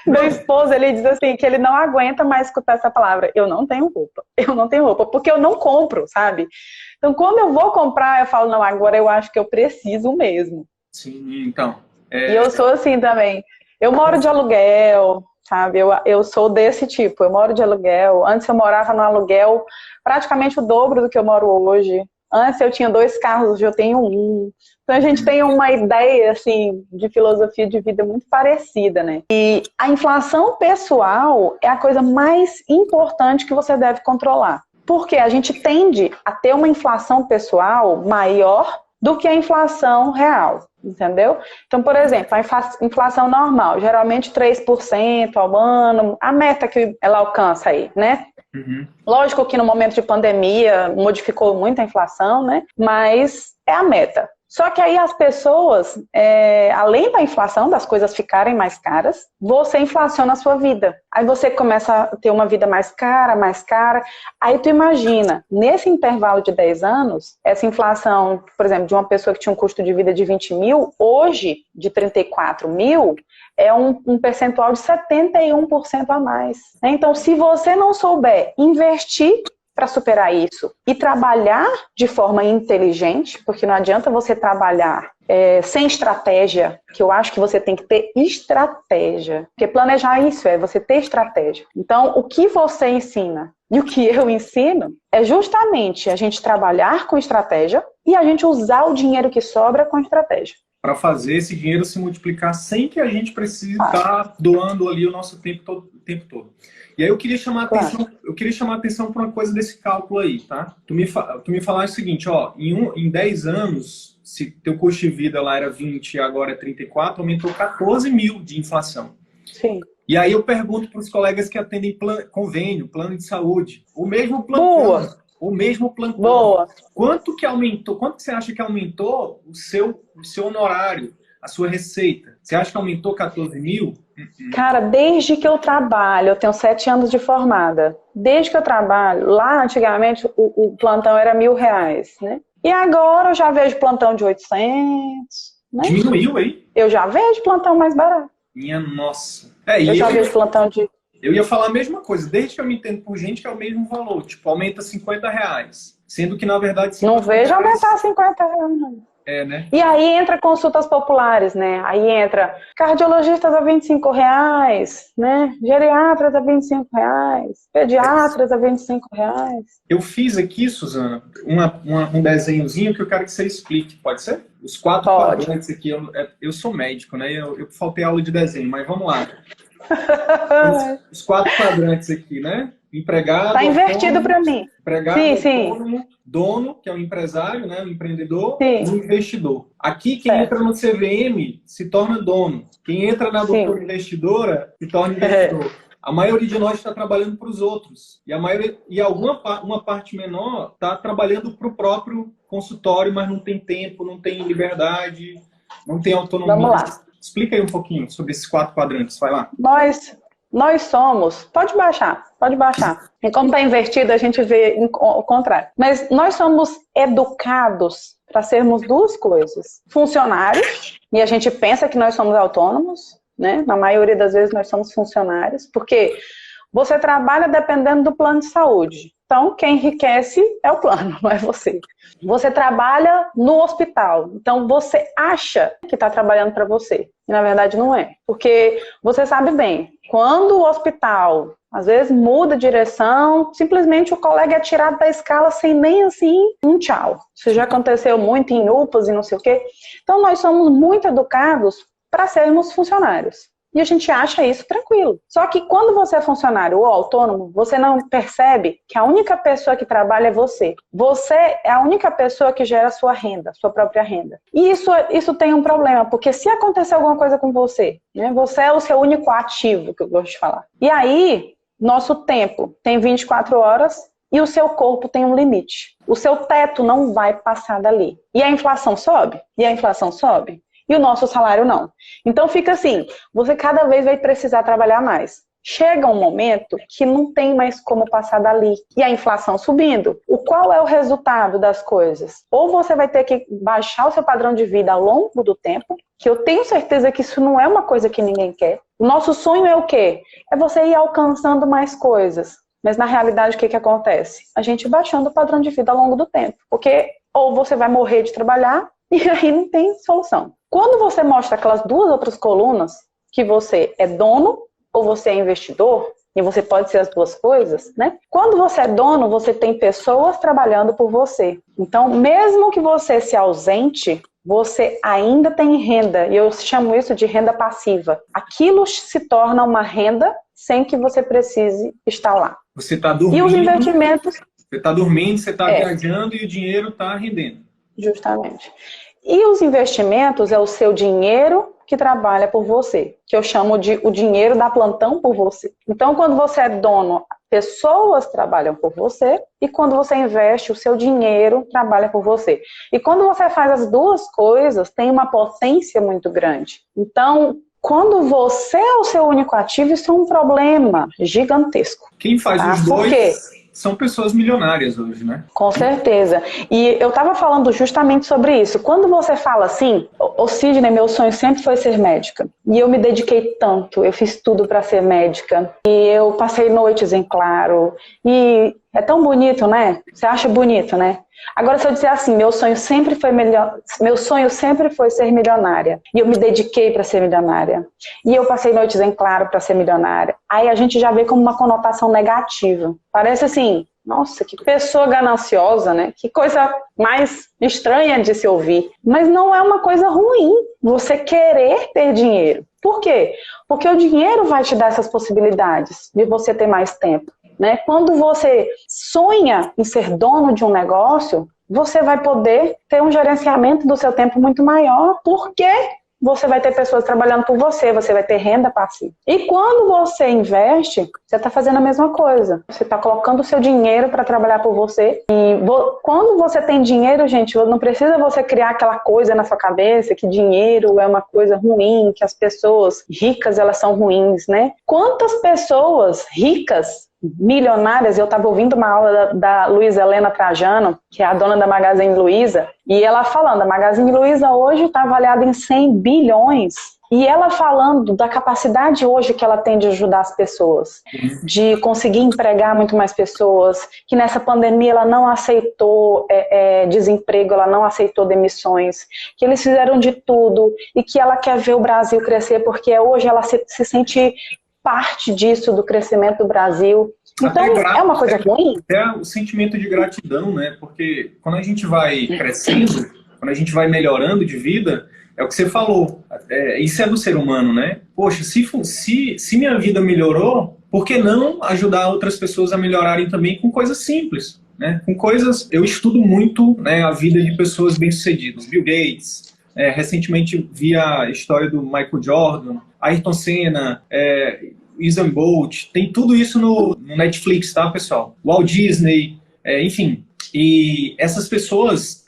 Meu esposo, ele diz assim, que ele não aguenta mais escutar essa palavra. Eu não tenho roupa. Eu não tenho roupa. Porque eu não compro, sabe? Então, quando eu vou comprar, eu falo, não, agora eu acho que eu preciso mesmo. Sim, então. E eu sou assim também. Eu moro de aluguel... Sabe? Eu sou desse tipo, eu moro de aluguel. Antes eu morava no aluguel praticamente o dobro do que eu moro hoje. Antes eu tinha 2 carros, hoje eu tenho 1. Então a gente tem uma ideia, assim, de filosofia de vida muito parecida, né? E a inflação pessoal é a coisa mais importante que você deve controlar. Porque a gente tende a ter uma inflação pessoal maior do que a inflação real, entendeu? Então, por exemplo, a inflação normal, geralmente 3% ao ano, a meta que ela alcança aí, né? Uhum. Lógico que no momento de pandemia modificou muito a inflação, né? Mas é a meta. Só que aí as pessoas, além da inflação, das coisas ficarem mais caras, você inflaciona a sua vida. Aí você começa a ter uma vida mais cara. Aí tu imagina, nesse intervalo de 10 anos, essa inflação, por exemplo, de uma pessoa que tinha um custo de vida de 20 mil, hoje, de 34 mil, é um percentual de 71% a mais. Então, se você não souber investir para superar isso e trabalhar de forma inteligente, porque não adianta você trabalhar sem estratégia, que eu acho que você tem que ter estratégia, porque planejar isso é você ter estratégia. Então, o que você ensina e o que eu ensino é justamente a gente trabalhar com estratégia e a gente usar o dinheiro que sobra com estratégia. Para fazer esse dinheiro se multiplicar sem que a gente precise estar doando ali o nosso tempo todo. E aí eu queria chamar a atenção para uma coisa desse cálculo aí, tá? Tu me falaste o seguinte, ó, em 10 anos, se teu custo de vida lá era 20 e agora é 34, aumentou 14 mil de inflação. Sim. E aí eu pergunto para os colegas que atendem convênio, plano de saúde, o mesmo plano. Boa. Quanto que aumentou? Quanto que você acha que aumentou o seu honorário, a sua receita? Você acha que aumentou 14 mil? Cara, desde que eu trabalho, eu tenho 7 anos de formada. Desde que eu trabalho, lá antigamente o plantão era R$1.000, né? E agora eu já vejo plantão de 800, né? Diminuiu aí? Eu já vejo plantão mais barato. Minha nossa. Eu já vejo plantão de... Eu ia falar a mesma coisa, desde que eu me entendo por gente que é o mesmo valor. Tipo, aumenta R$50. Sendo que, na verdade... Não vejo aumentar R$50, não. É, né? E aí entra consultas populares, né? Aí entra cardiologistas a R$25, né? Geriatras a R$25, pediatras a R$25. Eu fiz aqui, Suzana, um desenhozinho que eu quero que você explique, pode ser? Os 4 quadrantes aqui, eu sou médico, né? Eu faltei aula de desenho, mas vamos lá. Os 4 quadrantes aqui, né? Empregado, tá invertido para mim. Empregado, autônomo, dono, que é o empresário, né? O empreendedor, e o investidor. Aqui, quem entra no CVM se torna dono. Quem entra na doutora investidora se torna investidor. A maioria de nós está trabalhando para os outros. E uma parte menor está trabalhando para o próprio consultório, mas não tem tempo, não tem liberdade, não tem autonomia. Vamos lá. Explica aí um pouquinho sobre esses 4 quadrantes, vai lá. Nós somos... Pode baixar. E como está invertido, a gente vê o contrário. Mas nós somos educados para sermos 2 coisas. Funcionários, e a gente pensa que nós somos autônomos, né? Na maioria das vezes nós somos funcionários, porque você trabalha dependendo do plano de saúde. Então, quem enriquece é o plano, não é você. Você trabalha no hospital. Então, você acha que está trabalhando para você. E, na verdade, não é. Porque você sabe bem, quando o hospital, às vezes, muda de direção, simplesmente o colega é tirado da escala sem nem, assim, um tchau. Isso já aconteceu muito em UPAs e não sei o quê. Então, nós somos muito educados para sermos funcionários. E a gente acha isso tranquilo. Só que quando você é funcionário ou autônomo, você não percebe que a única pessoa que trabalha é você. Você é a única pessoa que gera a sua renda, sua própria renda. E isso tem um problema, porque se acontecer alguma coisa com você, né, você é o seu único ativo, que eu gosto de falar. E aí, nosso tempo tem 24 horas e o seu corpo tem um limite. O seu teto não vai passar dali. E a inflação sobe? E o nosso salário não. Então fica assim, você cada vez vai precisar trabalhar mais. Chega um momento que não tem mais como passar dali. E a inflação subindo. Qual é o resultado das coisas? Ou você vai ter que baixar o seu padrão de vida ao longo do tempo, que eu tenho certeza que isso não é uma coisa que ninguém quer. O nosso sonho é o quê? É você ir alcançando mais coisas. Mas na realidade o que acontece? A gente baixando o padrão de vida ao longo do tempo. Porque ou você vai morrer de trabalhar, e aí não tem solução. Quando você mostra aquelas 2 outras colunas, que você é dono ou você é investidor, e você pode ser as duas coisas, né? Quando você é dono, você tem pessoas trabalhando por você. Então, mesmo que você se ausente, você ainda tem renda, e eu chamo isso de renda passiva. Aquilo se torna uma renda sem que você precise estar lá. Você está dormindo. E os investimentos... Você está dormindo, você está viajando e o dinheiro está rendendo. Justamente. E os investimentos é o seu dinheiro que trabalha por você, que eu chamo de o dinheiro da plantão por você. Então, quando você é dono, pessoas trabalham por você, e quando você investe, o seu dinheiro trabalha por você. E quando você faz as duas coisas, tem uma potência muito grande. Então, quando você é o seu único ativo, isso é um problema gigantesco. Quem faz os dois... Por quê? São pessoas milionárias hoje, né? Com certeza. E eu estava falando justamente sobre isso. Quando você fala assim, ô Sidney, meu sonho sempre foi ser médica. E eu me dediquei tanto, eu fiz tudo para ser médica. E eu passei noites em claro. E é tão bonito, né? Você acha bonito, né? Agora, se eu disser assim, meu sonho sempre foi ser milionária. E eu me dediquei para ser milionária. E eu passei noites em claro para ser milionária. Aí a gente já vê como uma conotação negativa. Parece assim, nossa, que pessoa gananciosa, né? Que coisa mais estranha de se ouvir. Mas não é uma coisa ruim você querer ter dinheiro. Por quê? Porque o dinheiro vai te dar essas possibilidades de você ter mais tempo. Né? Quando você sonha em ser dono de um negócio, você vai poder ter um gerenciamento do seu tempo muito maior, porque você vai ter pessoas trabalhando por você, você vai ter renda passiva. E quando você investe, você está fazendo a mesma coisa. Você está colocando o seu dinheiro para trabalhar por você. E quando você tem dinheiro, gente, não precisa você criar aquela coisa na sua cabeça que dinheiro é uma coisa ruim, que as pessoas ricas elas são ruins, né? Quantas pessoas ricas milionárias, eu estava ouvindo uma aula da Luísa Helena Trajano, que é a dona da Magazine Luiza, e ela falando, a Magazine Luiza hoje está avaliada em 100 bilhões, e ela falando da capacidade hoje que ela tem de ajudar as pessoas, de conseguir empregar muito mais pessoas, que nessa pandemia ela não aceitou desemprego, ela não aceitou demissões, que eles fizeram de tudo, e que ela quer ver o Brasil crescer, porque hoje ela se sente parte disso, do crescimento do Brasil. Então, é uma coisa ruim? É o sentimento de gratidão, né? Porque quando a gente vai crescendo, quando a gente vai melhorando de vida, é o que você falou. Isso é do ser humano, né? Poxa, se minha vida melhorou, por que não ajudar outras pessoas a melhorarem também com coisas simples, né? Com coisas... Eu estudo muito, né, a vida de pessoas bem-sucedidas. Bill Gates, recentemente vi a história do Michael Jordan, Ayrton Senna, Usain Bolt, tem tudo isso no Netflix, tá, pessoal? Walt Disney, enfim. E essas pessoas,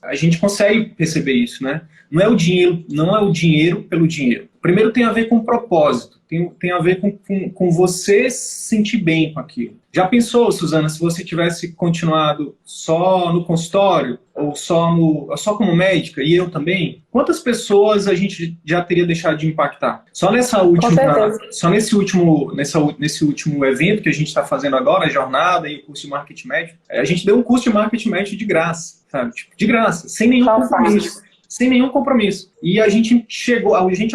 a gente consegue perceber isso, né? Não é o dinheiro pelo dinheiro. Primeiro tem a ver com propósito, tem a ver com você se sentir bem com aquilo. Já pensou, Suzana, se você tivesse continuado só no consultório, ou só como médica, e eu também, quantas pessoas a gente já teria deixado de impactar? Só nesse último evento que a gente está fazendo agora, a jornada e o curso de marketing médico, a gente deu um curso de marketing médico de graça, sabe? Tipo, de graça, sem nenhum compromisso. Sem nenhum compromisso. E a gente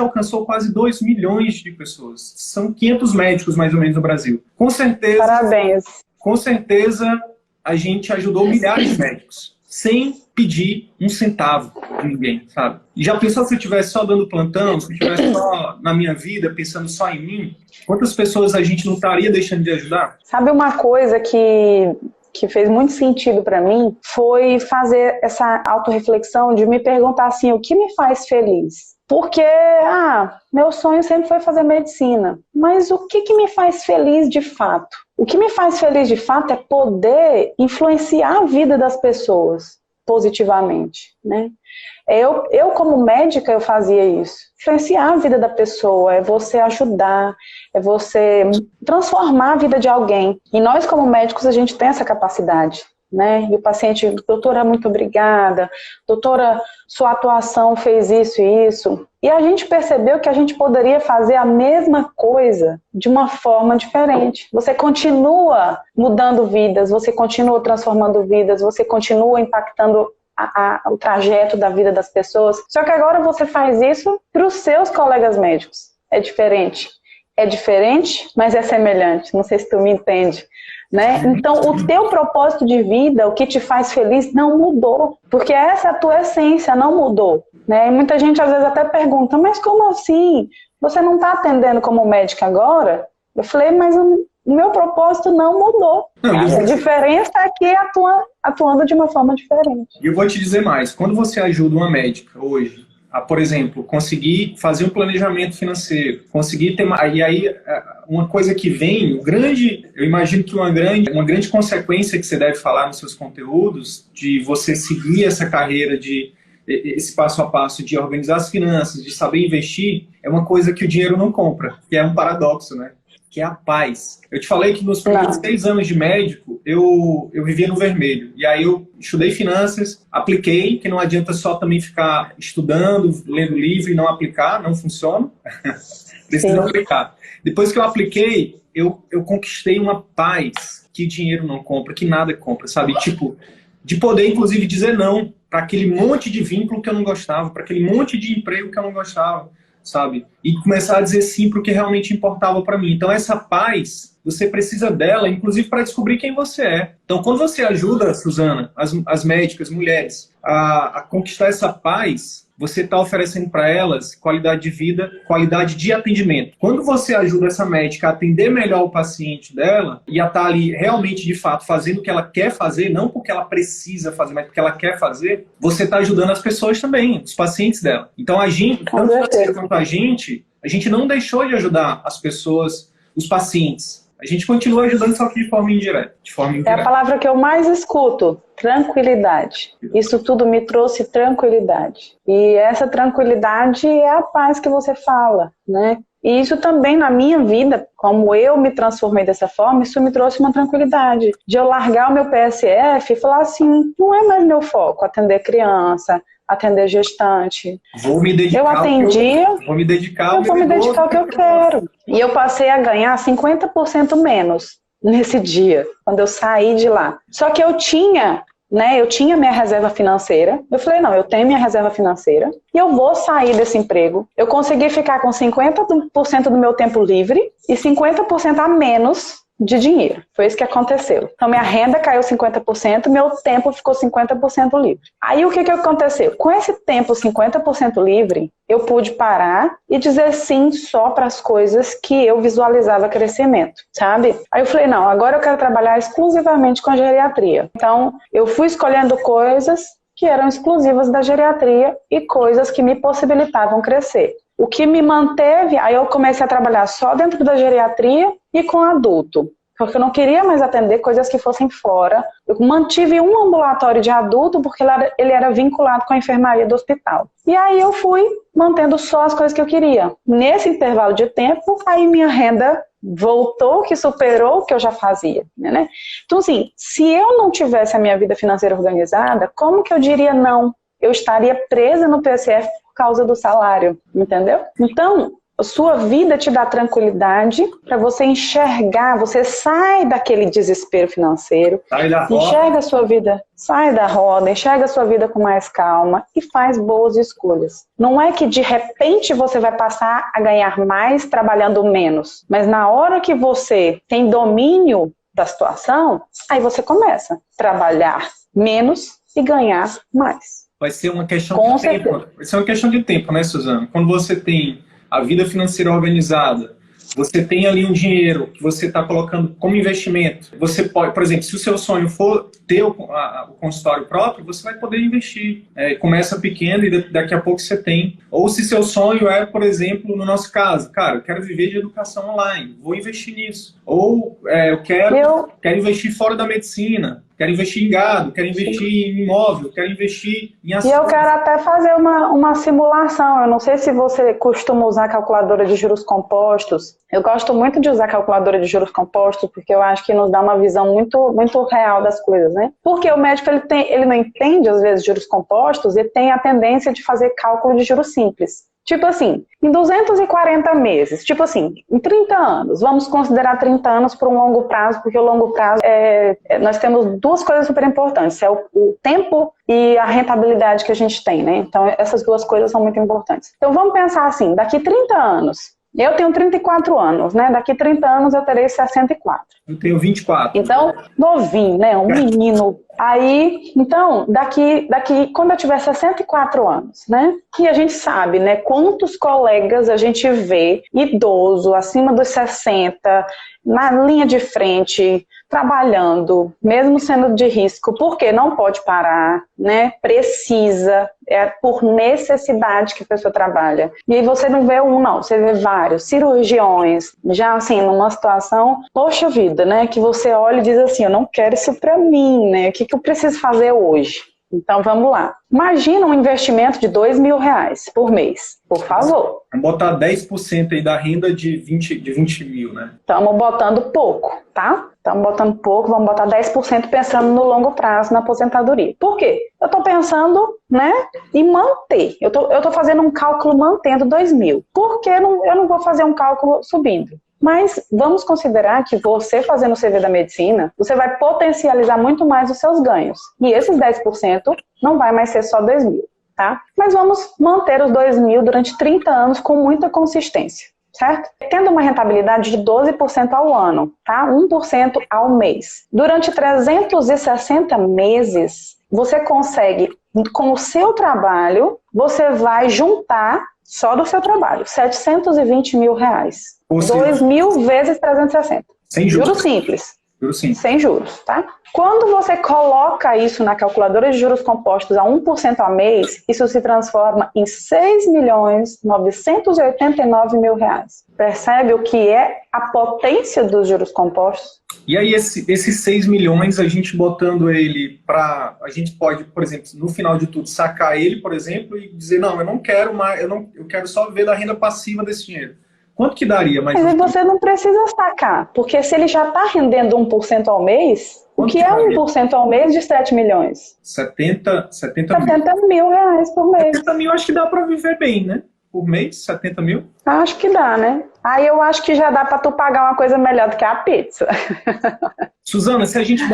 alcançou quase 2 milhões de pessoas. São 500 médicos, mais ou menos, no Brasil. Com certeza... Parabéns. Com certeza, a gente ajudou milhares de médicos. Sem pedir um centavo de ninguém, sabe? E já pensou se eu estivesse só dando plantão, se eu estivesse só na minha vida, pensando só em mim? Quantas pessoas a gente não estaria deixando de ajudar? Sabe uma coisa que fez muito sentido para mim, foi fazer essa autorreflexão de me perguntar assim, o que me faz feliz? Porque, meu sonho sempre foi fazer medicina, mas o que me faz feliz de fato? O que me faz feliz de fato é poder influenciar a vida das pessoas positivamente, né? Eu como médica, eu fazia isso. Influenciar a vida da pessoa, é você ajudar, é você transformar a vida de alguém. E nós, como médicos, a gente tem essa capacidade, né? E o paciente, doutora, muito obrigada, doutora, sua atuação fez isso e isso. E a gente percebeu que a gente poderia fazer a mesma coisa de uma forma diferente. Você continua mudando vidas, você continua transformando vidas, você continua impactando o trajeto da vida das pessoas. Só que agora você faz isso para os seus colegas médicos. É diferente. é diferente, mas é semelhante. Não sei se tu me entende. Né? Então, o teu propósito de vida, o que te faz feliz, não mudou. Porque essa é a tua essência, não mudou. Né? E muita gente às vezes até pergunta, mas como assim? Você não está atendendo como médica agora? Eu falei, mas o meu propósito não mudou. A diferença é que atuando de uma forma diferente. E eu vou te dizer mais. Quando você ajuda uma médica hoje a, por exemplo, conseguir fazer um planejamento financeiro, conseguir ter... E aí, uma coisa que vem, eu imagino que uma grande consequência que você deve falar nos seus conteúdos, de você seguir essa carreira esse passo a passo de organizar as finanças, de saber investir, é uma coisa que o dinheiro não compra, que é um paradoxo, né? Que é a paz. Eu te falei que nos primeiros 6 anos de médico, eu vivia no vermelho. E aí eu estudei finanças, apliquei, que não adianta só também ficar estudando, lendo livro e não aplicar, não funciona. Precisa aplicar. Depois que eu apliquei, eu conquistei uma paz que dinheiro não compra, que nada compra, sabe? Tipo, de poder, inclusive, dizer não para aquele monte de vínculo que eu não gostava, para aquele monte de emprego que eu não gostava, sabe? E começar a dizer sim para o que realmente importava para mim. Então, essa paz, você precisa dela, inclusive, para descobrir quem você é. Então, quando você ajuda, Suzana, as médicas, mulheres, a conquistar essa paz, você está oferecendo para elas qualidade de vida, qualidade de atendimento. Quando você ajuda essa médica a atender melhor o paciente dela e a estar ali realmente, de fato, fazendo o que ela quer fazer, não porque ela precisa fazer, mas porque ela quer fazer, você está ajudando as pessoas também, os pacientes dela. Então, a gente, tanto você quanto a gente não deixou de ajudar as pessoas, os pacientes. A gente continua ajudando, só que de forma indireta. É a palavra que eu mais escuto, tranquilidade. Isso tudo me trouxe tranquilidade. E essa tranquilidade é a paz que você fala, né? E isso também na minha vida, como eu me transformei dessa forma, isso me trouxe uma tranquilidade. De eu largar o meu PSF e falar assim, não é mais meu foco atender criança, atender gestante. Vou me dedicar vou me dedicar ao que eu quero. E eu passei a ganhar 50% menos nesse dia, quando eu saí de lá. Só que eu tinha minha reserva financeira. Eu falei, não, eu tenho minha reserva financeira e eu vou sair desse emprego. Eu consegui ficar com 50% do meu tempo livre e 50% a menos de dinheiro. Foi isso que aconteceu. Então, minha renda caiu 50%, meu tempo ficou 50% livre. Aí, o que aconteceu? Com esse tempo 50% livre, eu pude parar e dizer sim só para as coisas que eu visualizava crescimento, sabe? Aí eu falei, não, agora eu quero trabalhar exclusivamente com a geriatria. Então, eu fui escolhendo coisas que eram exclusivas da geriatria e coisas que me possibilitavam crescer. O que me manteve, aí eu comecei a trabalhar só dentro da geriatria e com adulto, porque eu não queria mais atender coisas que fossem fora. Eu mantive um ambulatório de adulto porque ele era vinculado com a enfermaria do hospital. E aí eu fui mantendo só as coisas que eu queria. Nesse intervalo de tempo, aí minha renda voltou, que superou o que eu já fazia, né? Então, assim, se eu não tivesse a minha vida financeira organizada, como que eu diria não? Eu estaria presa no PSF por causa do salário, entendeu? Então, a sua vida te dá tranquilidade para você enxergar, você sai daquele desespero financeiro, enxerga a sua vida, sai da roda, enxerga a sua vida com mais calma e faz boas escolhas. Não é que de repente você vai passar a ganhar mais trabalhando menos, mas na hora que você tem domínio da situação, aí você começa a trabalhar menos e ganhar mais. Vai ser uma questão de tempo. Vai ser uma questão de tempo, né, Suzana? Quando você tem a vida financeira organizada, você tem ali um dinheiro que você está colocando como investimento. Você pode, por exemplo, se o seu sonho for ter o consultório próprio, você vai poder investir. Começa pequeno e daqui a pouco você tem. Ou se seu sonho é, por exemplo, no nosso caso, cara, eu quero viver de educação online, vou investir nisso. Ou eu quero investir fora da medicina. Quero investir em gado, quero investir em imóvel, quero investir em ações. E eu quero até fazer uma simulação. Eu não sei se você costuma usar calculadora de juros compostos. Eu gosto muito de usar calculadora de juros compostos porque eu acho que nos dá uma visão muito, muito real das coisas, né? Porque o médico ele não entende, às vezes, juros compostos e tem a tendência de fazer cálculo de juros simples. Tipo assim, em 240 meses, tipo assim, em 30 anos, vamos considerar 30 anos para um longo prazo, porque o longo prazo nós temos duas coisas super importantes, é o tempo e a rentabilidade que a gente tem, né? Então essas duas coisas são muito importantes. Então vamos pensar assim, daqui 30 anos, Eu tenho 34 anos, né? Daqui 30 anos eu terei 64. Eu tenho 24. Então, novinho, né? Um menino. Aí, então, daqui, quando eu tiver 64 anos, né? E a gente sabe, né? Quantos colegas a gente vê idoso, acima dos 60, na linha de frente, trabalhando, mesmo sendo de risco, porque não pode parar, né? Precisa, é por necessidade que a pessoa trabalha. E aí você não vê um, não, você vê vários cirurgiões, já assim, numa situação, poxa vida, né? Que você olha e diz assim, eu não quero isso pra mim, né? O que eu preciso fazer hoje? Então vamos lá. Imagina um investimento de R$2.000 por mês, por favor. Vamos botar 10% aí da renda de 20 mil, né? Estamos botando pouco, tá? Estamos botando pouco, vamos botar 10% pensando no longo prazo, na aposentadoria. Por quê? Eu estou pensando, né, em manter. Eu tô fazendo um cálculo mantendo 2.000. Por que eu não vou fazer um cálculo subindo? Mas vamos considerar que você fazendo o CV da medicina, você vai potencializar muito mais os seus ganhos. E esses 10% não vai mais ser só 2.000, tá? Mas vamos manter os 2.000 durante 30 anos com muita consistência, certo? Tendo uma rentabilidade de 12% ao ano, tá? 1% ao mês. Durante 360 meses, você consegue, com o seu trabalho, você vai juntar, só do seu trabalho, R$720 mil. 2.000 vezes 360. Sem juros. Juros simples. Juros simples. Sem juros, tá? Quando você coloca isso na calculadora de juros compostos a 1% ao mês, isso se transforma em R$6.989.000. Percebe o que é a potência dos juros compostos? E aí esses 6 milhões, a gente botando ele para... A gente pode, por exemplo, no final de tudo, sacar ele, por exemplo, e dizer, não, eu não quero mais, eu quero só viver da renda passiva desse dinheiro. Quanto que daria? Mas você não precisa sacar, porque se ele já está rendendo 1% ao mês, o que é 1% ao mês de 7 milhões? 70 mil reais por mês. 70 mil acho que dá para viver bem, né? Por mês, 70 mil? Acho que dá, né? Aí eu acho que já dá para tu pagar uma coisa melhor do que a pizza. Suzana, se a gente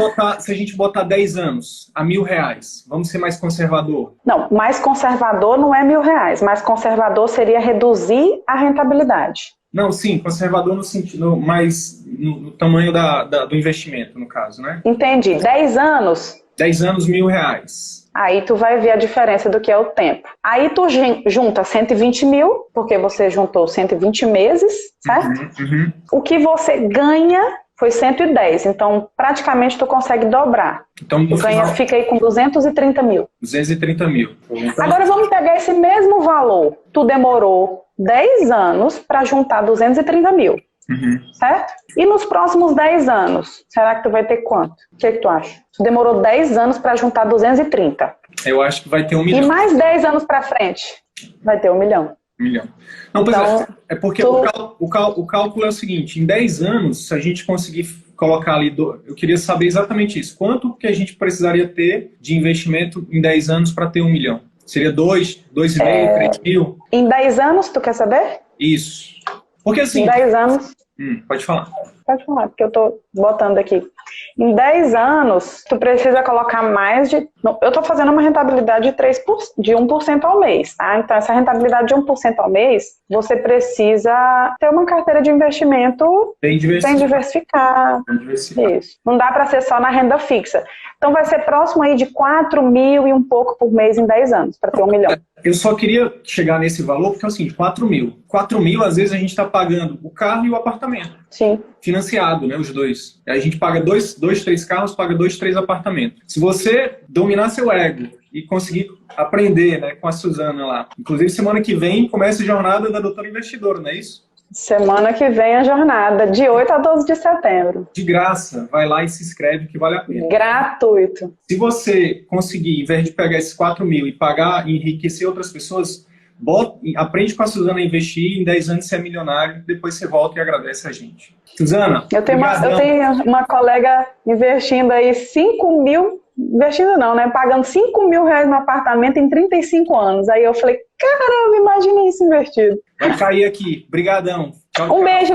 botar 10 anos a R$1.000, vamos ser mais conservador? Não, mais conservador não é R$1.000. Mais conservador seria reduzir a rentabilidade. Não, sim, conservador no sentido, mais no tamanho do investimento, no caso, né? Entendi. 10 anos? 10 anos, R$1.000. Aí tu vai ver a diferença do que é o tempo. Aí tu junta 120 mil, porque você juntou 120 meses, certo? Uhum. O que você ganha foi 110, então praticamente tu consegue dobrar. Então, tu ganha, fica aí com 230 mil. 230 mil. Então... Agora vamos pegar esse mesmo valor. Tu demorou 10 anos para juntar 230 mil. Certo? E nos próximos 10 anos, será que tu vai ter quanto? O que tu acha? Tu demorou 10 anos para juntar 230. Eu acho que vai ter 1 milhão. E mais 10 anos para frente, vai ter 1 milhão. 1 milhão. Não, pois então, é porque o cálculo é o seguinte, em 10 anos, se a gente conseguir colocar ali, eu queria saber exatamente isso, quanto que a gente precisaria ter de investimento em 10 anos para ter 1 milhão? Seria 2, 2,5, 3 mil? Em 10 anos, tu quer saber? Isso. Porque assim... Em 10 anos... pode falar. Pode falar, porque eu tô botando aqui. Em 10 anos, tu precisa colocar mais de... Eu tô fazendo uma rentabilidade de 1% ao mês, tá? Então, essa rentabilidade de 1% ao mês, você precisa ter uma carteira de investimento bem diversificada. Isso. Não dá para ser só na renda fixa. Então, vai ser próximo aí de 4 mil e um pouco por mês em 10 anos, para ter 1 milhão. Eu só queria chegar nesse valor, porque é o seguinte, 4 mil. 4 mil, às vezes, a gente está pagando o carro e o apartamento. Sim. Financiado, né, os dois. Aí a gente paga 2, 3 carros, paga 2, 3 apartamentos. Se você dominar seu ego e conseguir aprender, né, com a Suzana lá. Inclusive, semana que vem começa a jornada da Doutora Investidora, não é isso? Semana que vem a jornada, de 8 a 12 de setembro. De graça, vai lá e se inscreve que vale a pena. Gratuito. Se você conseguir, em vez de pegar esses 4 mil e pagar e enriquecer outras pessoas, aprende com a Suzana a investir, em 10 anos você é milionário, depois você volta e agradece a gente. Suzana, eu tenho uma colega investindo aí 5 mil, investindo não, né? Pagando 5 mil reais no apartamento em 35 anos. Aí eu falei, caramba, imagina isso invertido. Vai cair aqui. Brigadão. Tchau, um beijo.